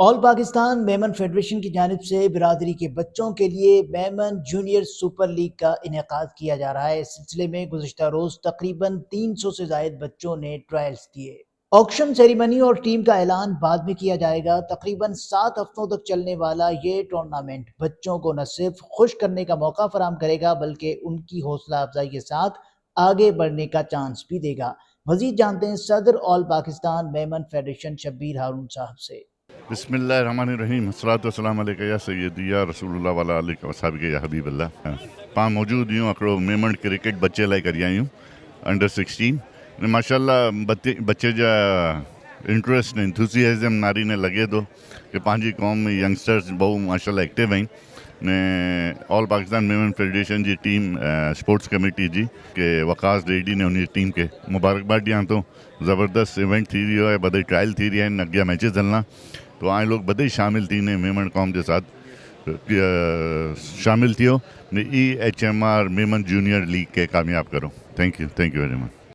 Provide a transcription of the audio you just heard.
All Pakistan Memon federation की जानिब से बिरादरी के बच्चों के लिए मेमन जूनियर सुपर लीग का इनेकाद किया जा रहा है। इस सिलसिले में गुज़िश्ता रोज़ तकरीबन 300 से ज़ायद बच्चों ने ट्रायल्स दिए। ऑक्शन सेरेमनी और टीम का ऐलान बाद में किया जाएगा। तकरीबन 7 हफ्तों तक चलने वाला ये टूर्नामेंट बच्चों को न सिर्फ खुश करने का मौका फराहम करेगा बल्कि उनकी हौसला अफजाई के साथ आगे बढ़ने का चांस भी देगा। मजीद जानते हैं सदर ऑल पाकिस्तान मेमन फेडरेशन शब्बीर हारून साहब से। बिस्मिल्लाहिर्रहमानिर्रहीम अस्सलातु वस्सलामु अलैका या सय्यदी या रसूलुल्लाह वला आलिका व सहाबिका या हबीबल्लाह। पा मौजूद यूं अकड़ो मेमन क्रिकेट बच्चे लाइ करी आयूं अंडर 16 माशाल्लाह बच्चे जा इंट्रेस्ट ने इंथुसियाज़म नारी ने लगे थो कि पंहिंजी कौम में यंगस्टर्स बहु माशाल्लाह एक्टिव आहिनि ने ऑल पाकिस्तान मेमन फेडरेशन जी टीम स्पोर्ट्स कमेटी जी के वकास रेड्डी ने उन टीम के मुबारकबाद ॾियां थो। ज़बरदस्त इवेंट थी रही है, बधई ट्रायल थी रही आहिनि, अॻियां मैचिस हलना तो आए लोग बधई शामिल थीने मेमन कौम के साथ शामिल थियो ने EHMR मेमन जूनियर लीग के कामयाब करो। Thank you very much.